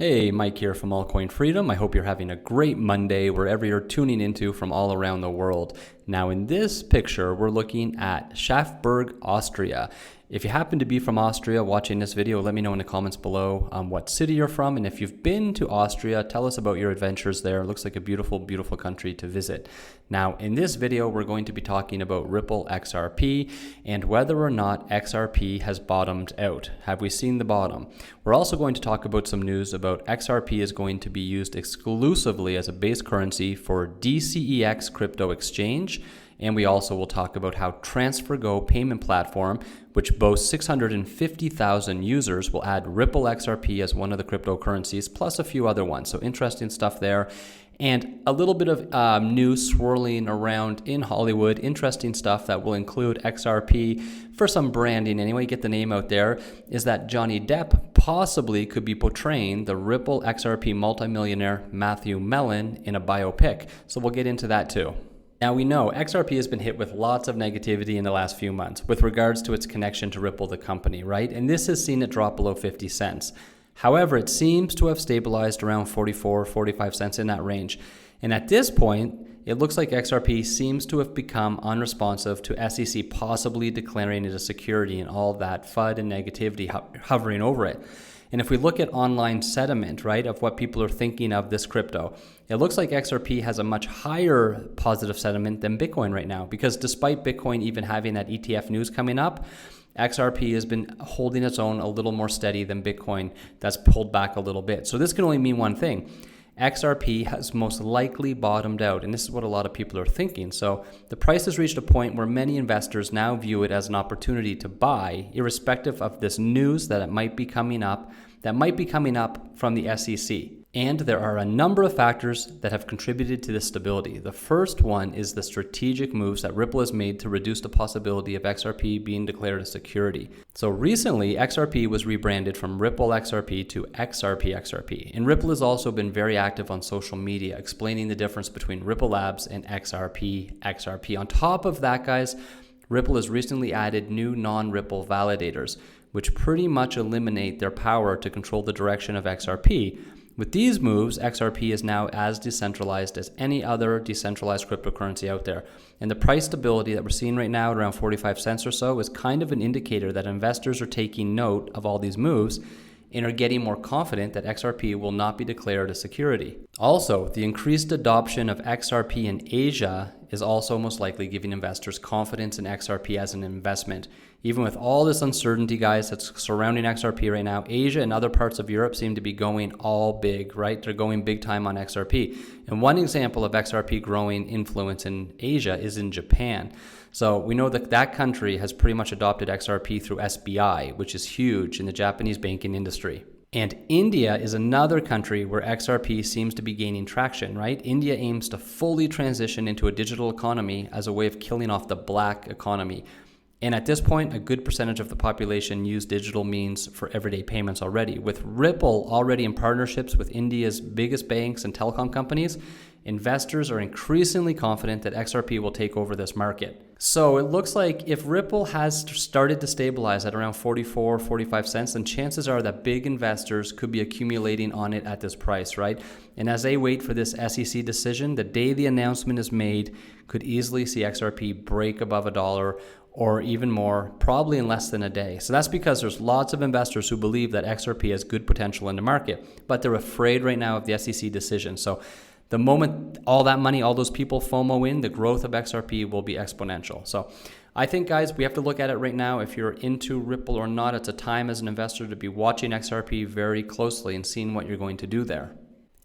Hey, Mike here from Altcoin Freedom. I hope you're having a great Monday wherever you're tuning into from all around the world. Now in this picture, we're looking at Schaffberg, Austria. If you happen to be from Austria watching this video, let me know in the comments below what city you're from. And if you've been to Austria, tell us about your adventures there. It looks like a beautiful, beautiful country to visit. Now, in this video, we're going to be talking about Ripple XRP and whether or not XRP has bottomed out. Have we seen the bottom? We're also going to talk about some news about XRP is going to be used exclusively as a base currency for DCEX crypto exchange. And we also will talk about how TransferGo payment platform, which boasts 650,000 users, will add Ripple XRP as one of the cryptocurrencies, plus a few other ones. So interesting stuff there. And a little bit of news swirling around in Hollywood, interesting stuff that will include XRP for some branding anyway, get the name out there, is that Johnny Depp possibly could be portraying the Ripple XRP multimillionaire Matthew Mellon in a biopic. So we'll get into that too. Now we know XRP has been hit with lots of negativity in the last few months with regards to its connection to Ripple, the company, right? And this has seen it drop below 50 cents. However, it seems to have stabilized around 44, 45 cents in that range. And at this point, it looks like XRP seems to have become unresponsive to SEC possibly declaring it a security and all that FUD and negativity hovering over it. And if we look at online sentiment, right, of what people are thinking of this crypto, it looks like XRP has a much higher positive sentiment than Bitcoin right now, because despite Bitcoin even having that ETF news coming up, XRP has been holding its own a little more steady than Bitcoin that's pulled back a little bit. So this can only mean one thing. XRP has most likely bottomed out, and this is what a lot of people are thinking. So the price has reached a point where many investors now view it as an opportunity to buy, irrespective of this news that it might be coming up, from the SEC. And there are a number of factors that have contributed to this stability. The first one is the strategic moves that Ripple has made to reduce the possibility of XRP being declared a security. So recently, XRP was rebranded from Ripple XRP to XRP XRP. And Ripple has also been very active on social media, explaining the difference between Ripple Labs and XRP XRP. On top of that, guys, Ripple has recently added new non-Ripple validators, which pretty much eliminate their power to control the direction of XRP. With these moves, XRP is now as decentralized as any other decentralized cryptocurrency out there. And the price stability that we're seeing right now at around 45 cents or so is kind of an indicator that investors are taking note of all these moves and are getting more confident that XRP will not be declared a security. Also, the increased adoption of XRP in Asia is also most likely giving investors confidence in XRP as an investment. Even with all this uncertainty, guys, that's surrounding XRP right now, Asia and other parts of Europe seem to be going all big, right? They're going big time on XRP. And one example of XRP growing influence in Asia is in Japan. So we know that that country has pretty much adopted XRP through SBI, which is huge in the Japanese banking industry. And India is another country where XRP seems to be gaining traction, right? India aims to fully transition into a digital economy as a way of killing off the black economy. And at this point, a good percentage of the population use digital means for everyday payments already. With Ripple already in partnerships with India's biggest banks and telecom companies, investors are increasingly confident that XRP will take over this market. So it looks like if Ripple has started to stabilize at around 44, 45 cents, then chances are that big investors could be accumulating on it at this price, right? And as they wait for this SEC decision, the day the announcement is made could easily see XRP break above $1 or even more, probably in less than a day. So that's because there's lots of investors who believe that XRP has good potential in the market, but they're afraid right now of the SEC decision. So the moment all that money, all those people FOMO in, the growth of XRP will be exponential. So I think, guys, we have to look at it right now. If you're into Ripple or not, it's a time as an investor to be watching XRP very closely and seeing what you're going to do there.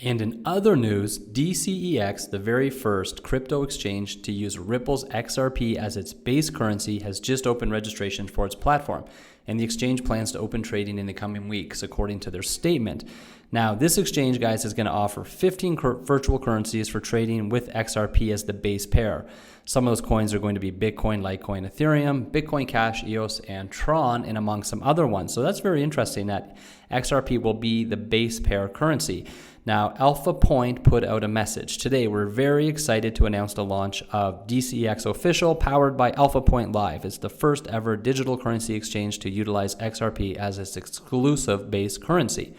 And in other news, DCEX, the very first crypto exchange to use Ripple's XRP as its base currency, has just opened registration for its platform. And the exchange plans to open trading in the coming weeks, according to their statement. Now, this exchange, guys, is going to offer 15 virtual currencies for trading with XRP as the base pair. Some of those coins are going to be Bitcoin, Litecoin, Ethereum, Bitcoin Cash, EOS, and Tron, and among some other ones. So that's very interesting that XRP will be the base pair currency. Now, Alpha Point put out a message. Today, we're very excited to announce the launch of DCEX Official, powered by Alpha Point Live. It's the first ever digital currency exchange to utilize XRP as its exclusive base currency.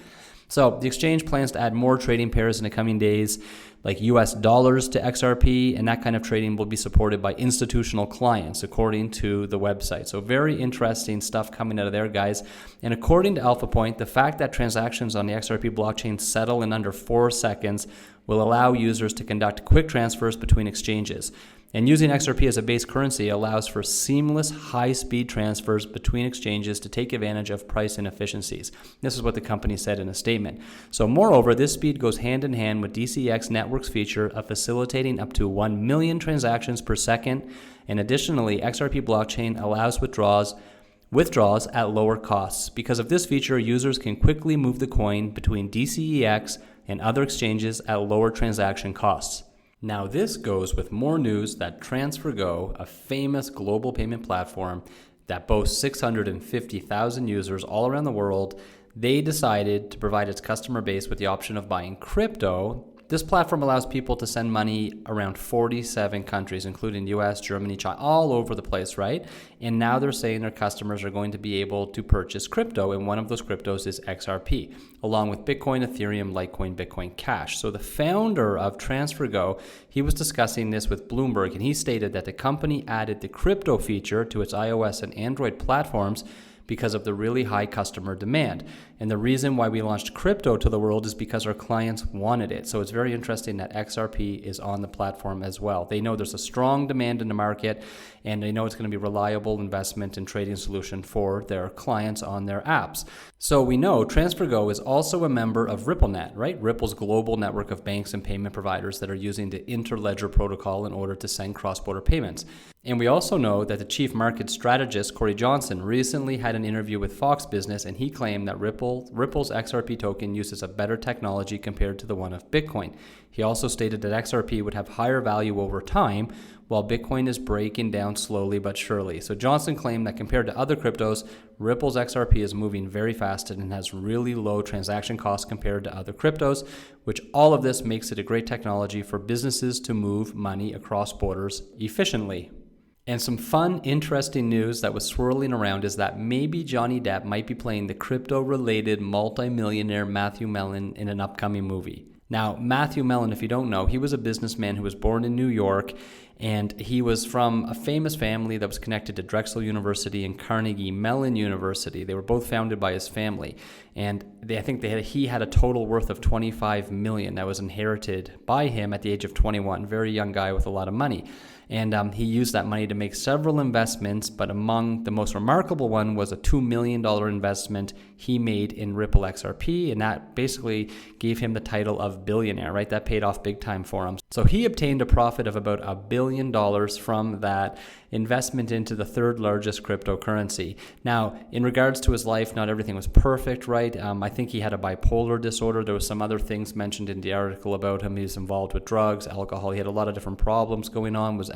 So the exchange plans to add more trading pairs in the coming days, like US dollars to XRP, and that kind of trading will be supported by institutional clients, according to the website. So very interesting stuff coming out of there, guys. And according to Alpha Point, the fact that transactions on the XRP blockchain settle in under 4 seconds will allow users to conduct quick transfers between exchanges. And using XRP as a base currency allows for seamless, high-speed transfers between exchanges to take advantage of price inefficiencies. This is what the company said in a statement. So moreover, this speed goes hand in hand with DCX Network's feature of facilitating up to 1 million transactions per second. And additionally, XRP blockchain allows withdrawals at lower costs. Because of this feature, users can quickly move the coin between DCEX and other exchanges at lower transaction costs. Now this goes with more news that TransferGo, a famous global payment platform that boasts 650,000 users all around the world, they decided to provide its customer base with the option of buying crypto. This platform allows people to send money around 47 countries, including US, Germany, China, all over the place, right? And now they're saying their customers are going to be able to purchase crypto, and one of those cryptos is XRP, along with Bitcoin, Ethereum, Litecoin, Bitcoin Cash. So the founder of TransferGo, he was discussing this with Bloomberg, and he stated that the company added the crypto feature to its iOS and Android platforms because of the really high customer demand. And the reason why we launched crypto to the world is because our clients wanted it. So it's very interesting that XRP is on the platform as well. They know there's a strong demand in the market, and they know it's going to be a reliable investment and trading solution for their clients on their apps. So we know TransferGo is also a member of RippleNet, right? Ripple's global network of banks and payment providers that are using the Interledger protocol in order to send cross-border payments. And we also know that the chief market strategist, Corey Johnson, recently had an interview with Fox Business, and he claimed that Ripple's XRP token uses a better technology compared to the one of Bitcoin. He also stated that XRP would have higher value over time, while Bitcoin is breaking down slowly but surely. So Johnson claimed that compared to other cryptos, Ripple's XRP is moving very fast and has really low transaction costs compared to other cryptos, which all of this makes it a great technology for businesses to move money across borders efficiently. And some fun, interesting news that was swirling around is that maybe Johnny Depp might be playing the crypto-related multimillionaire Matthew Mellon in an upcoming movie. Now, Matthew Mellon, if you don't know, he was a businessman who was born in New York, and he was from a famous family that was connected to Drexel University and Carnegie Mellon University. They were both founded by his family, and he had a total worth of $25 million that was inherited by him at the age of 21. Very young guy with a lot of money. And he used that money to make several investments, but among the most remarkable one was a $2 million investment he made in Ripple XRP, and that basically gave him the title of billionaire, right? That paid off big time for him. So he obtained a profit of about $1 billion from that investment into the third largest cryptocurrency. Now, in regards to his life, not everything was perfect, right? I think he had a bipolar disorder. There was some other things mentioned in the article about him. He was involved with drugs, alcohol. He had a lot of different problems going on, was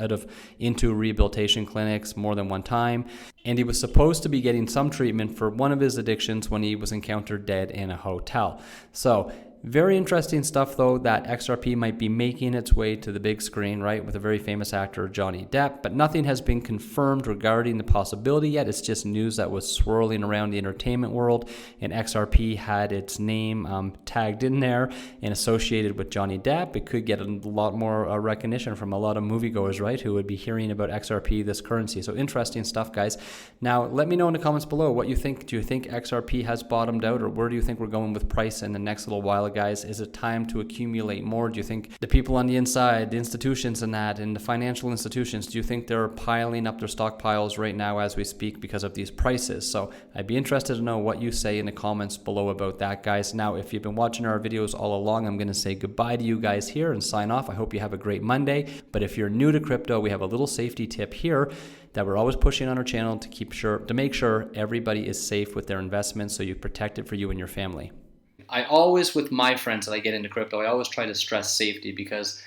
into rehabilitation clinics more than one time. And he was supposed to be getting some treatment for one of his addictions when he was encountered dead in a hotel. So very interesting stuff, though, that XRP might be making its way to the big screen, right, with a very famous actor, Johnny Depp. But nothing has been confirmed regarding the possibility yet. It's just news that was swirling around the entertainment world, and XRP had its name tagged in there and associated with Johnny Depp. It could get a lot more recognition from a lot of moviegoers, right, who would be hearing about XRP, this currency. So interesting stuff, guys. Now, let me know in the comments below what you think. Do you think XRP has bottomed out, or where do you think we're going with price in the next little while, guys? Is it time to accumulate more? Do you think the people on the inside, the institutions and the financial institutions, do you think they're piling up their stockpiles right now as we speak because of these prices? So I'd be interested to know what you say in the comments below about that, guys. Now, if you've been watching our videos all along, I'm going to say goodbye to you guys here and sign off. I hope you have a great Monday. But if you're new to crypto, we have a little safety tip here that we're always pushing on our channel to make sure everybody is safe with their investments, so you protect it for you and your family. I always, with my friends that I get into crypto, I always try to stress safety, because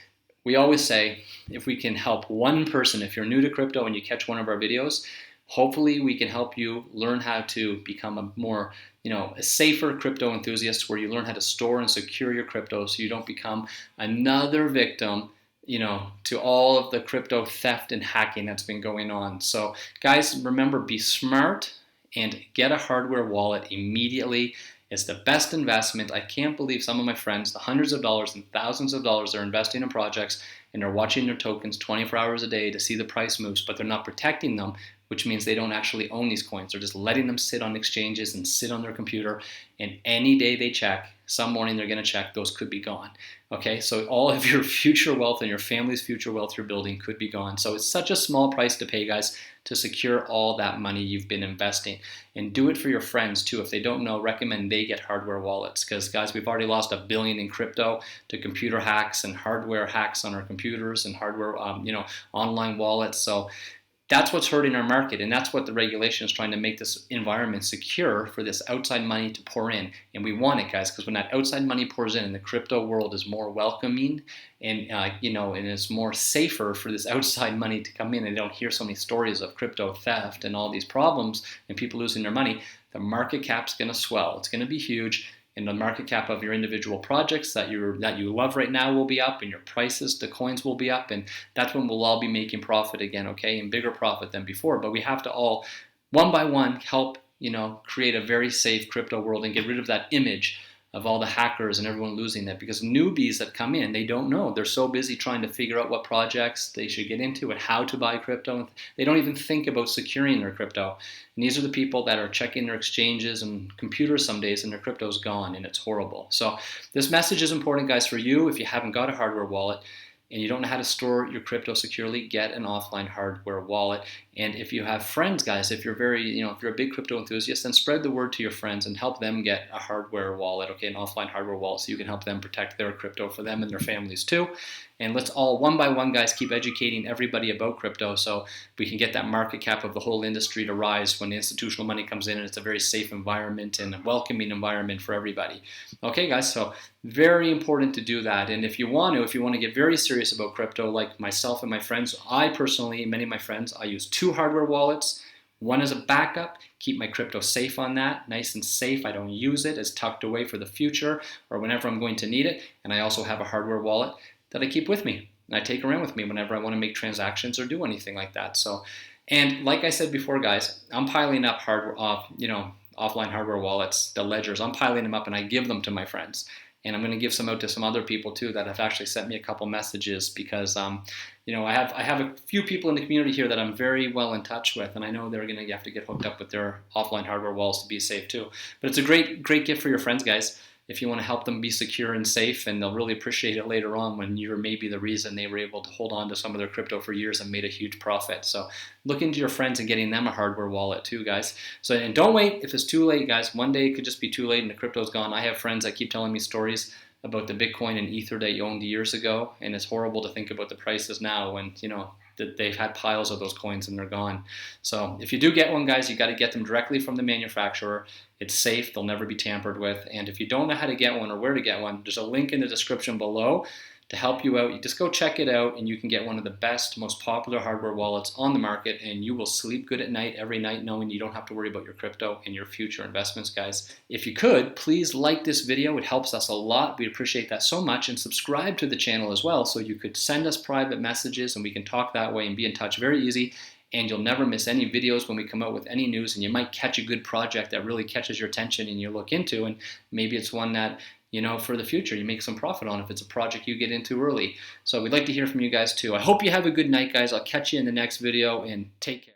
we always say if we can help one person, if you're new to crypto and you catch one of our videos, hopefully we can help you learn how to become a more, a safer crypto enthusiast, where you learn how to store and secure your crypto so you don't become another victim, to all of the crypto theft and hacking that's been going on. So guys, remember, be smart and get a hardware wallet immediately. It's the best investment. I can't believe some of my friends, the hundreds of dollars and thousands of dollars they're investing in projects, and they're watching their tokens 24 hours a day to see the price moves, but they're not protecting them, which means they don't actually own these coins. They're just letting them sit on exchanges and sit on their computer, and any day they check, some morning they're going to check, those could be gone. Okay, so all of your future wealth and your family's future wealth you're building could be gone. So it's such a small price to pay, guys, to secure all that money you've been investing. And do it for your friends too. If they don't know, recommend they get hardware wallets, because guys, we've already lost $1 billion in crypto to computer hacks and hardware hacks on our computers and hardware, online wallets. So that's what's hurting our market, and that's what the regulation is trying to make this environment secure for this outside money to pour in. And we want it, guys, because when that outside money pours in and the crypto world is more welcoming and and it's more safer for this outside money to come in, and they don't hear so many stories of crypto theft and all these problems and people losing their money, the market cap's going to swell. It's going to be huge. And the market cap of your individual projects that you love right now will be up, and your prices, the coins will be up, and that's when we'll all be making profit again, okay, and bigger profit than before. But we have to all, one by one, help create a very safe crypto world and get rid of that image of all the hackers and everyone losing it, because newbies that come in, they don't know. They're so busy trying to figure out what projects they should get into and how to buy crypto. They don't even think about securing their crypto. And these are the people that are checking their exchanges and computers some days and their crypto's gone, and it's horrible. So this message is important, guys, for you. If you haven't got a hardware wallet and you don't know how to store your crypto securely, get an offline hardware wallet. And if you have friends, guys, if you're if you're a big crypto enthusiast, then spread the word to your friends and help them get a hardware wallet, okay, an offline hardware wallet, so you can help them protect their crypto for them and their families too. And let's all, one by one, guys, keep educating everybody about crypto so we can get that market cap of the whole industry to rise when the institutional money comes in and it's a very safe environment and a welcoming environment for everybody. Okay, guys, so very important to do that. And if you want to get very serious about crypto, like myself and my friends, I personally, many of my friends, I use 2 hardware wallets. One is a backup, keep my crypto safe on that, nice and safe. I don't use it, it's tucked away for the future or whenever I'm going to need it. And I also have a hardware wallet that I keep with me and I take around with me whenever I want to make transactions or do anything like that. So, and like I said before, guys, I'm piling up offline hardware wallets, the ledgers. I'm piling them up and I give them to my friends. And I'm going to give some out to some other people too that have actually sent me a couple messages, because I have a few people in the community here that I'm very well in touch with, and I know they're going to have to get hooked up with their offline hardware wallets to be safe too. But it's a great gift for your friends, guys, if you want to help them be secure and safe, and they'll really appreciate it later on when you're maybe the reason they were able to hold on to some of their crypto for years and made a huge profit. So look into your friends and getting them a hardware wallet too, guys. So, and don't wait if it's too late, guys. One day it could just be too late and the crypto's gone. I have friends that keep telling me stories about the Bitcoin and Ether they owned years ago, and it's horrible to think about the prices now when that they've had piles of those coins and they're gone. So if you do get one, guys, you got to get them directly from the manufacturer. It's safe, they'll never be tampered with. And if you don't know how to get one or where to get one, there's a link in the description below to help you out. You just go check it out and you can get one of the best, most popular hardware wallets on the market, and you will sleep good at night every night knowing you don't have to worry about your crypto and your future investments, guys. If you could, please like this video. It helps us a lot. We appreciate that so much. And subscribe to the channel as well so you could send us private messages and we can talk that way and be in touch. Very easy. And you'll never miss any videos when we come out with any news, and you might catch a good project that really catches your attention and you look into, and maybe it's one that for the future, you make some profit on if it's a project you get into early. So we'd like to hear from you guys too. I hope you have a good night, guys. I'll catch you in the next video, and take care.